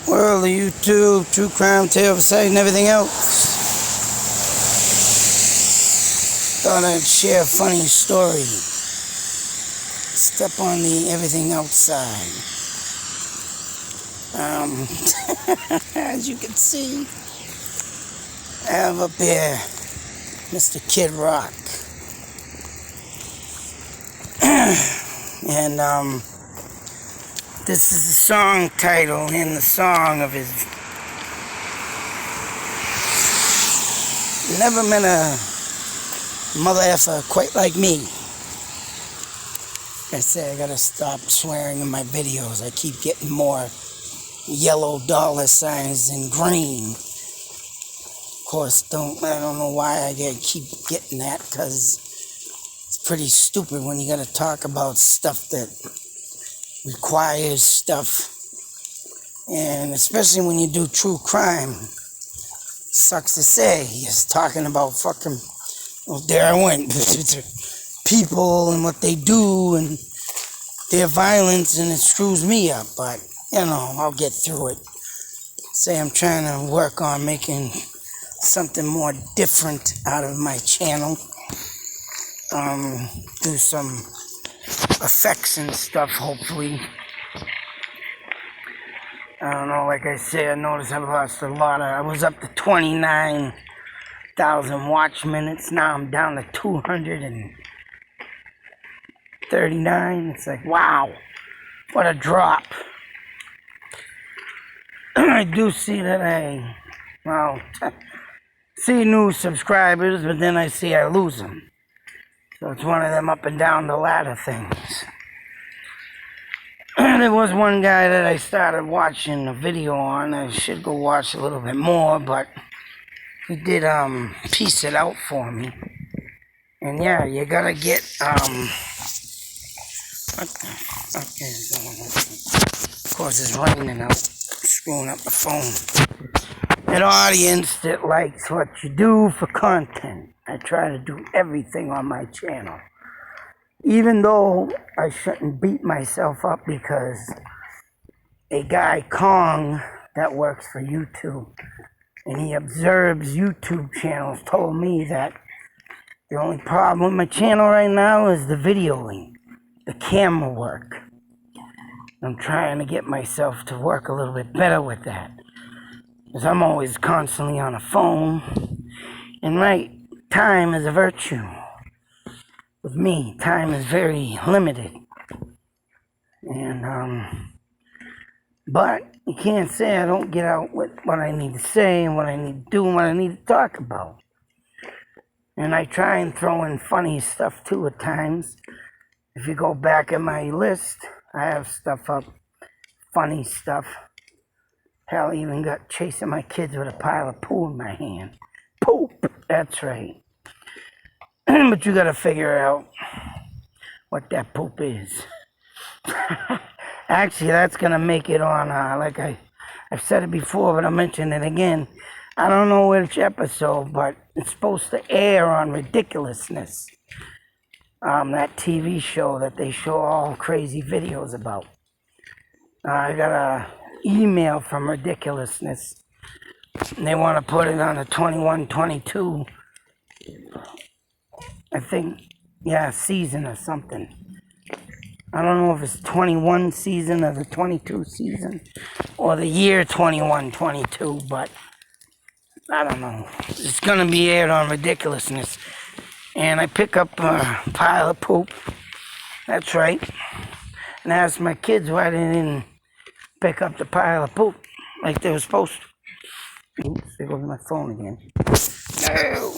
World of YouTube, true crime, tale of sight, and everything else. Thought I'd share a funny story. Step on the everything outside. As you can see, I have up here Mr. Kid Rock. And this is the song title in the song of his Never Met a Mother Effer Quite Like Me. I say I gotta stop swearing in my videos. I keep getting more yellow dollar signs than green. Of course, I don't know why I keep getting that, because it's pretty stupid when you gotta talk about stuff that requires stuff, and especially when you do true crime. Sucks to say, he's talking about fucking, well, there I went, people and what they do and their violence, and it screws me up, but you know, I'll get through it. Say I'm trying to work on making something more different out of my channel. Do some effects and stuff, hopefully. I don't know, like I say, I noticed I've lost a lot of, I was up to 29,000 watch minutes, now I'm down to 239, it's like, wow, what a drop. I do see that see new subscribers, but then I see I lose them. So it's one of them up and down the ladder things. There was one guy that I started watching a video on. I should go watch a little bit more, but he did piece it out for me. And yeah, you gotta get what the fuck is going on? Of course it's raining out, screwing up the phone. An audience that likes what you do for content. I try to do everything on my channel. Even though I shouldn't beat myself up, because a guy, Kong, that works for YouTube, and he observes YouTube channels, told me that the only problem with my channel right now is the videoing, the camera work. I'm trying to get myself to work a little bit better with that, because I'm always constantly on a phone, and right, time is a virtue. With me, time is very limited. And, but you can't say I don't get out with what I need to say and what I need to do and what I need to talk about. And I try and throw in funny stuff too at times. If you go back at my list, I have stuff up, funny stuff. Hell, I even got chasing my kids with a pile of poo in my hand. Poop, that's right. But you gotta figure out what that poop is. Actually, that's gonna make it on, like I've said it before, but I'll mention it again. I don't know which episode, but it's supposed to air on Ridiculousness. That TV show that they show all crazy videos about. I got a email from Ridiculousness. And they want to put it on the 21-22. I think, yeah, season or something. I don't know if it's 21 season or the 22 season or the year 21-22, but I don't know. It's going to be aired on Ridiculousness. And I pick up a pile of poop. That's right. And I asked my kids why they didn't pick up the pile of poop like they were supposed to. Oops, there goes my phone again. No!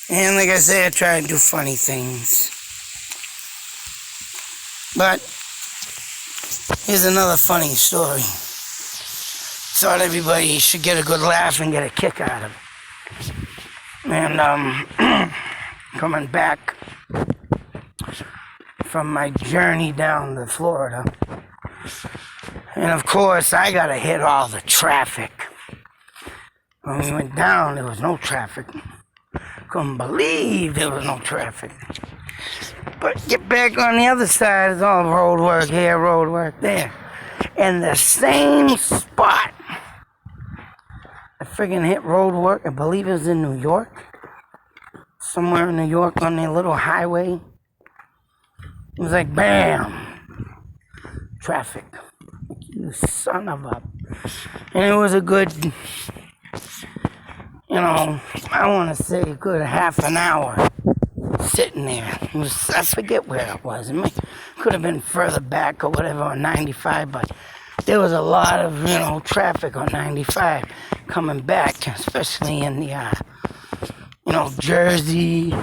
And like I say, I try to do funny things. But here's another funny story. Thought everybody should get a good laugh and get a kick out of it. And coming back from my journey down to Florida. And of course, I gotta hit all the traffic. When we went down, there was no traffic. Couldn't believe there was no traffic. But get back on the other side, it's all road work here, road work there. in the same spot. I friggin' hit road work. I believe it was in New York. Somewhere in New York on their little highway. It was like, bam! Traffic. You son of a... And it was a good, I want to say a good half an hour sitting there. I forget where it was. It could have been further back or whatever on 95, but there was a lot of, traffic on 95 coming back, especially in the, Jersey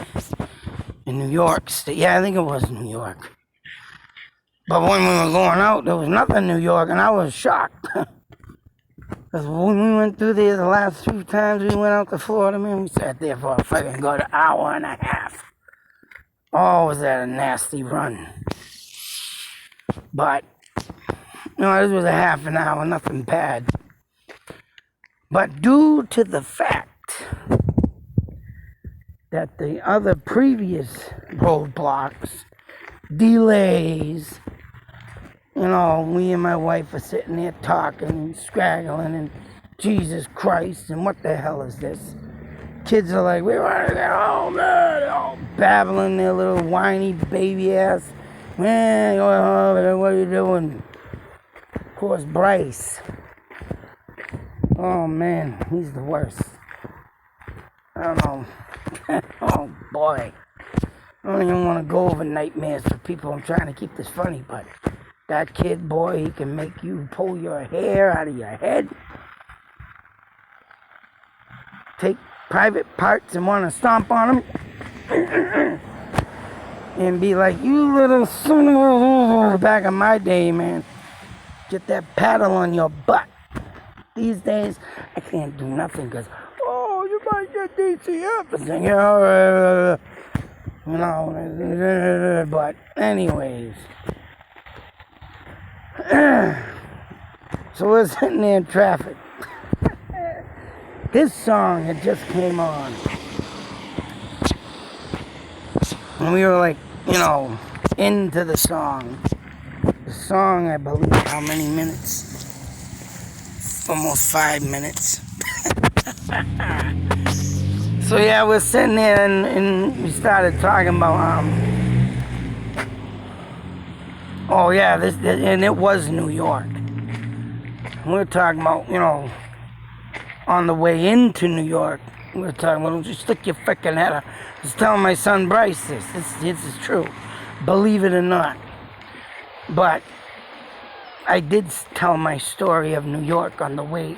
and New York State. Yeah, I think it was New York. But when we were going out, there was nothing in New York, and I was shocked. Because when we went through there the last few times we went out to Florida, man, we sat there for a fucking good hour and a half. Oh, was that a nasty run. But, this was a half an hour, nothing bad. But due to the fact that the other previous roadblocks, delays, me and my wife are sitting there talking and scraggling and Jesus Christ, and what the hell is this? Kids are like, we want to get home, man. They're all babbling their little whiny baby ass. Man, what are you doing? Of course, Bryce. Oh, man, he's the worst. I don't know. Oh, boy. I don't even want to go over nightmares for people. I'm trying to keep this funny, but that kid, boy, he can make you pull your hair out of your head. Take private parts and want to stomp on them. And be like, you little son of a... Back in my day, man. Get that paddle on your butt. These days, I can't do nothing because, you might get DCF. But anyways. So we're sitting there in traffic. This song had just came on. And we were like, into the song. The song, I believe, how many minutes? Almost 5 minutes. So yeah, we're sitting there and we started talking about, and it was New York. We were talking about, on the way into New York, we were talking, well, don't you stick your frickin' head up. I was telling my son Bryce this is true, believe it or not. But I did tell my story of New York on the way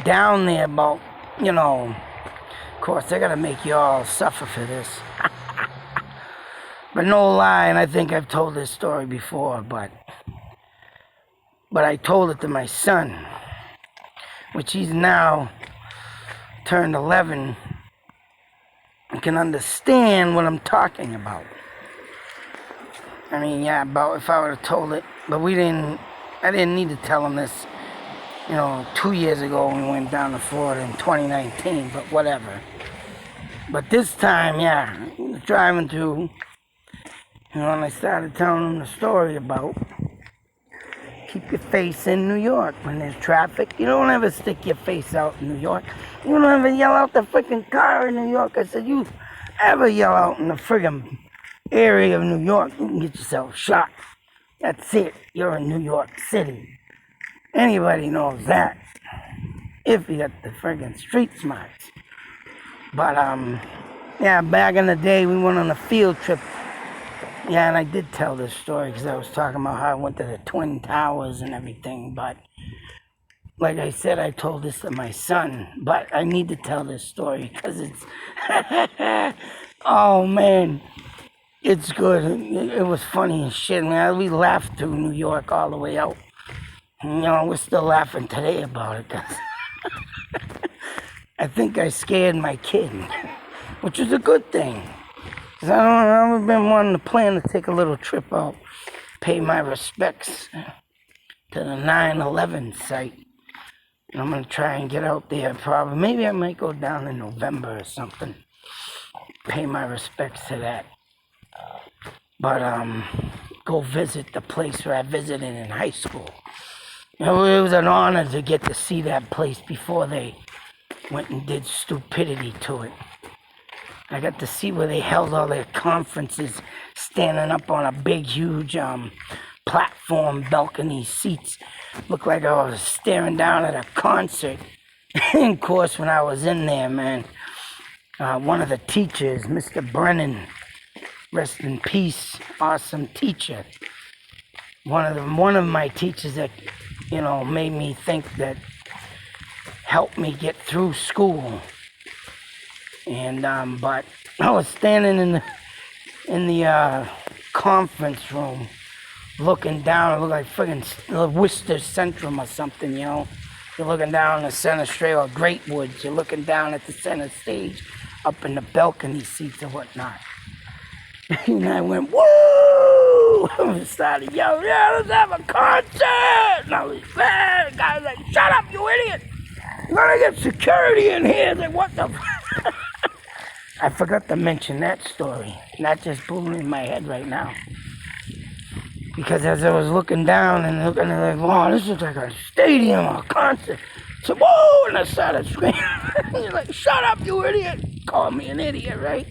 down there about, of course, I gotta make you all suffer for this. But no lie, and I think I've told this story before, but I told it to my son, which he's now turned 11 and can understand what I'm talking about. I mean, yeah, about if I would have told it, but I didn't need to tell him this, 2 years ago when we went down to Florida in 2019, but whatever. But this time, yeah, driving through, and I started telling him the story about keep your face in New York when there's traffic. You don't ever stick your face out in New York. You don't ever yell out the freaking car in New York. I said, you ever yell out in the friggin' area of New York, you can get yourself shot. That's it. You're in New York City. Anybody knows that. If you got the friggin' street smarts. But, back in the day, we went on a field trip. Yeah, and I did tell this story because I was talking about how I went to the Twin Towers and everything. But, like I said, I told this to my son. But I need to tell this story because it's... oh, man. It's good. It was funny as shit, man. We laughed through New York all the way out. We're still laughing today about it. Cause I think I scared my kid, which is a good thing. Cause I've been wanting to plan to take a little trip out, pay my respects to the 9/11 site. And I'm going to try and get out there probably. Maybe I might go down in November or something. Pay my respects to that. But go visit the place where I visited in high school. It was an honor to get to see that place before they went and did stupidity to it. I got to see where they held all their conferences, standing up on a big, huge platform, balcony seats. Looked like I was staring down at a concert. And of course, when I was in there, man, one of the teachers, Mr. Brennan, rest in peace, awesome teacher. One of my teachers that, made me think that helped me get through school. And but I was standing in the conference room, looking down. It looked like friggin' Worcester Centrum or something, You're looking down the center straight, or Great Woods. You're looking down at the center stage, up in the balcony seats and whatnot. And I went, whoa! I started yelling, yeah, let's have a concert! And I was mad. The guy was like, shut up, you idiot! You're gonna get security in here. I was like, what the f-? I forgot to mention that story. That just blew in my head right now. Because as I was looking down and looking, like, wow, this looks like a stadium or a concert. So, whoa! And I started screaming. He's like, shut up, you idiot! Call me an idiot, right?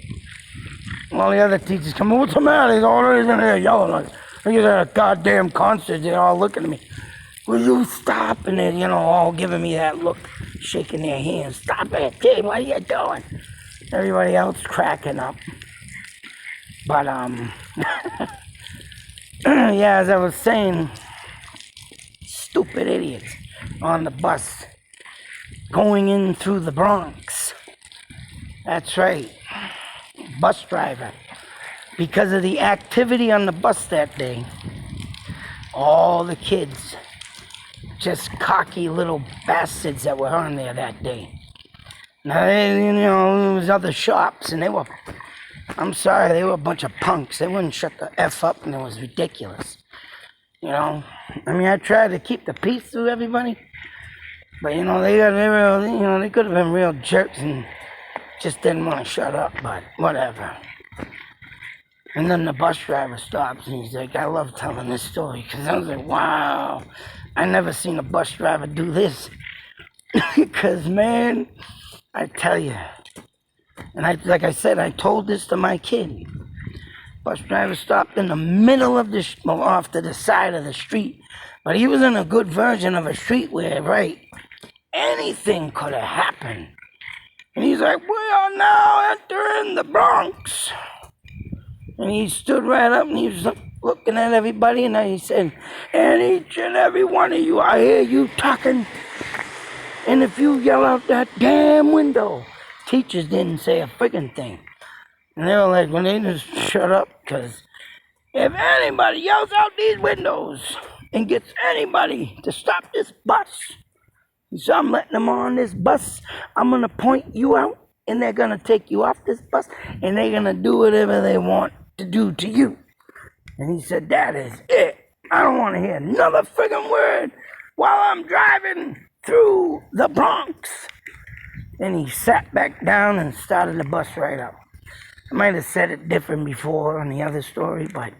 All the other teachers come, what's the matter? He's always in there yelling like, look at that goddamn concert. They're all looking at me. Will you stop? And they're, all giving me that look, shaking their hands. Stop it, kid, what are you doing? Everybody else cracking up. But, yeah, as I was saying, stupid idiots on the bus going in through the Bronx. That's right. Bus driver. Because of the activity on the bus that day, all the kids, just cocky little bastards that were on there that day. Now, there was other shops, and they were a bunch of punks. They wouldn't shut the F up, and it was ridiculous. I tried to keep the peace with everybody, but, they could have been real jerks and just didn't want to shut up, but whatever. And then the bus driver stops, and he's like, I love telling this story, because I was like, wow, I never seen a bus driver do this. Because, man, I tell you, and like I said, I told this to my kid. Bus driver stopped in the middle of off to the side of the street, but he was in a good version of a street where, right, anything could have happened. And he's like, we are now entering the Bronx. And he stood right up and he was looking at everybody, and he said, and each and every one of you, I hear you talking. And if you yell out that damn window, teachers didn't say a friggin' thing. And they were like, well, they just shut up, because if anybody yells out these windows and gets anybody to stop this bus, so I'm letting them on this bus, I'm going to point you out, and they're going to take you off this bus, and they're going to do whatever they want to do to you. And he said, that is it. I don't want to hear another friggin' word while I'm driving through the Bronx. And he sat back down and started the bus right up. I might have said it different before on the other story, but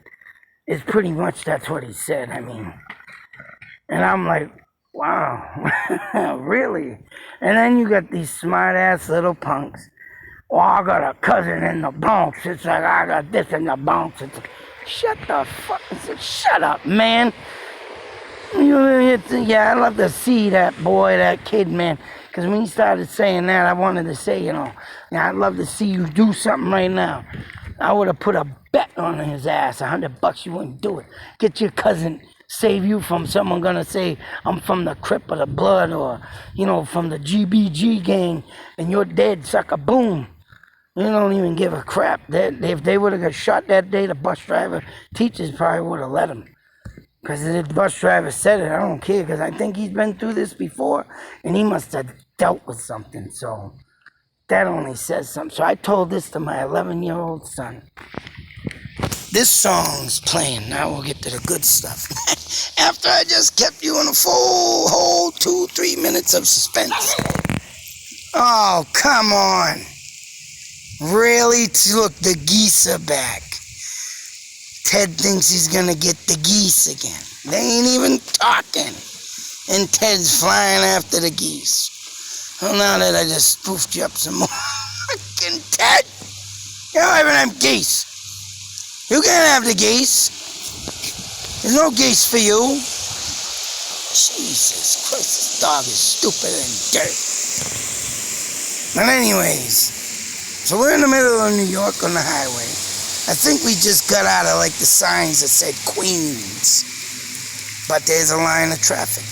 it's pretty much that's what he said. And I'm like, wow, really? And then you got these smart-ass little punks. Oh, I got a cousin in the Bronx. It's like, I got this in the Bronx. It's like, shut the fuck. Shut up, man. Yeah, I'd love to see that kid, man. Because when he started saying that, I wanted to say, I'd love to see you do something right now. I would have put a bet on his ass, $100, you wouldn't do it. Get your cousin, save you from someone gonna say, I'm from the Crip of the Blood, or, from the GBG gang, and you're dead, sucker, boom. You don't even give a crap. If they would have got shot that day, the bus driver, teachers probably would have let him. Because the bus driver said it, I don't care, because I think he's been through this before, and he must have dealt with something, so that only says something. So I told this to my 11-year-old son. This song's playing, now we'll get to the good stuff. After I just kept you in a full whole 2-3 minutes of suspense. Oh, come on. Really? Look, the geese are back. Ted thinks he's gonna get the geese again. They ain't even talking. and Ted's flying after the geese. Well, now that I just spoofed you up some more, fucking Ted, you don't even have geese. You can't have the geese. There's no geese for you. Jesus Christ, this dog is stupid and dirt. But anyways, so we're in the middle of New York on the highway. I think we just got out of like the signs that said Queens. But there's a line of traffic.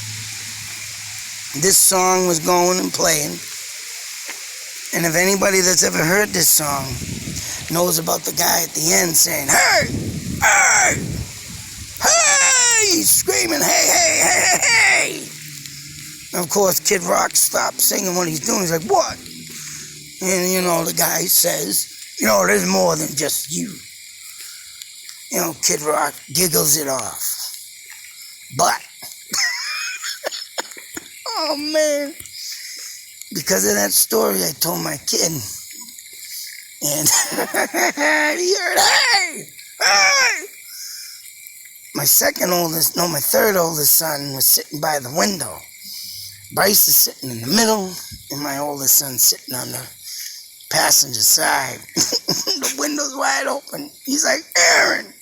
This song was going and playing. And if anybody that's ever heard this song knows about the guy at the end saying, hey, hey, hey, he's screaming, hey, hey, hey, hey. And of course, Kid Rock stops singing what he's doing. He's like, what? And, you know, the guy says, you know, there's more than just you. You know, Kid Rock giggles it off. But, oh man, because of that story I told my kid, and he heard, hey, hey. My third oldest son was sitting by the window. Bryce is sitting in the middle, and my oldest son sitting on the passenger side. The window's wide open. He's like, Aaron.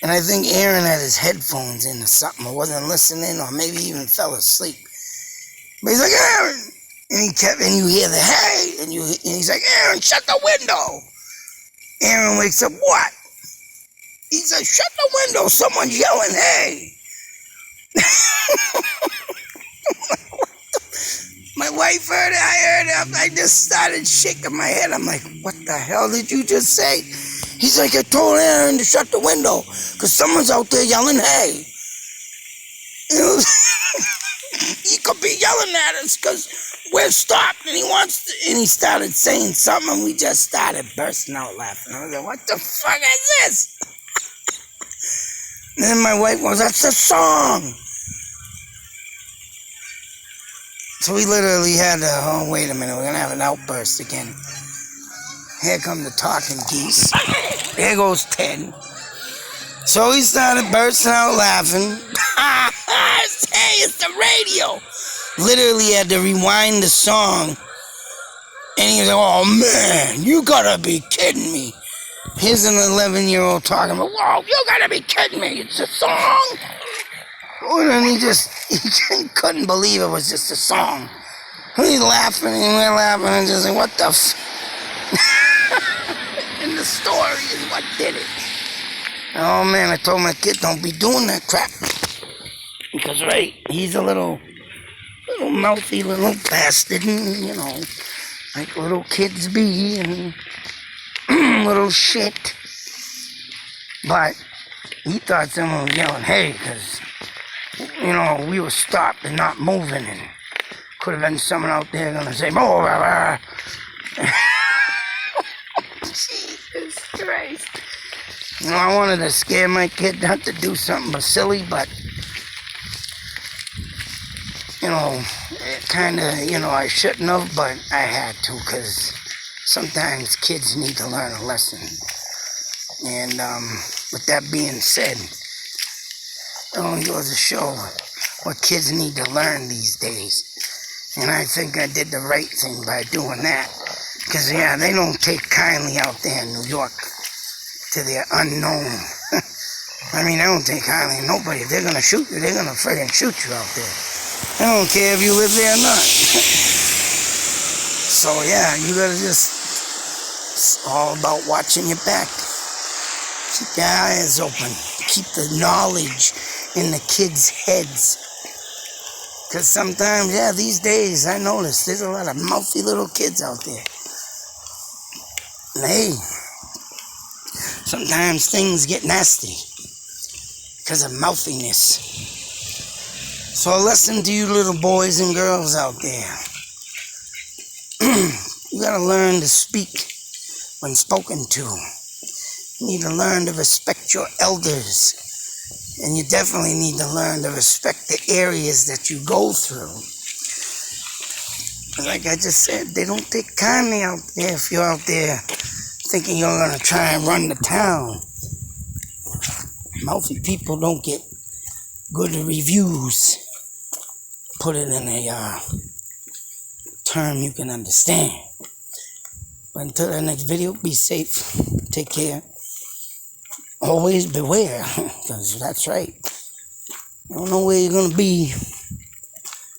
And I think Aaron had his headphones in or something, or wasn't listening, or maybe even fell asleep. But he's like, Aaron! And you hear the hey, and he's like, Aaron, shut the window! Aaron wakes up, what? He's like, shut the window, someone's yelling, hey! My wife heard it, I heard it, I just started shaking my head. I'm like, what the hell did you just say? He's like, I told Aaron to shut the window, because someone's out there yelling, hey. You know, he could be yelling at us, because we're stopped, and he started saying something, and we just started bursting out laughing. I was like, what the fuck is this? And then my wife goes, that's the song. So we literally had to, oh, wait a minute, we're going to have an outburst again. Here come the talking geese. There goes Ted. So he started bursting out laughing. Hey, it's the radio. Literally had to rewind the song. And he was like, oh man, you gotta be kidding me. Here's an 11-year-old talking about, whoa, you gotta be kidding me. It's a song. And he couldn't believe it was just a song. And he's laughing and we're laughing and just like, what the And the story is what did it. Oh man, I told my kid, don't be doing that crap. Because right, he's a little mouthy little bastard, and, you know, like little kids be, and little shit. But he thought someone was yelling, hey, because, you know, we were stopped and not moving, and could have been someone out there gonna say, oh, Jesus Christ. You know, I wanted to scare my kid not to do something silly, but, you know, kind of, you know, I shouldn't have, but I had to, because sometimes kids need to learn a lesson. And with that being said, it only goes to show what kids need to learn these days. And I think I did the right thing by doing that. Because, yeah, they don't take kindly out there in New York to their unknown. I mean, they don't take kindly to nobody. If they're going to shoot you, they're going to friggin' shoot you out there. I don't care if you live there or not. So, yeah, you got to just, it's all about watching your back. Keep your eyes open. Keep the knowledge in the kids' heads. Because sometimes, yeah, these days, I notice there's a lot of mouthy little kids out there. And hey, sometimes things get nasty because of mouthiness. So a lesson to you little boys and girls out there. You gotta learn to speak when spoken to. You need to learn to respect your elders. And you definitely need to learn to respect the areas that you go through. Like I just said, they don't take kindly out there if you're out there thinking you're going to try and run the town. Mouthy people don't get good reviews. put it in a term you can understand. But until the next video, be safe, take care, always beware, because that's right. You don't know where you're going to be.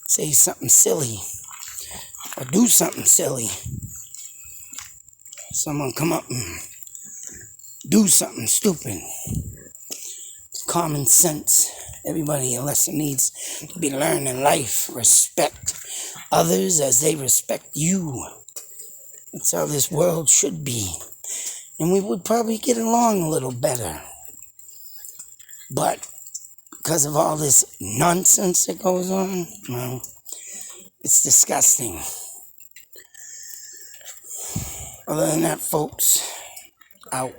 Say something silly or do something silly. Someone come up and do something stupid. Common sense. Everybody, a lesson needs to be learned in life. Respect others as they respect you. That's how this world should be. And we would probably get along a little better. But because of all this nonsense that goes on, well, it's disgusting. Other than that, folks, out.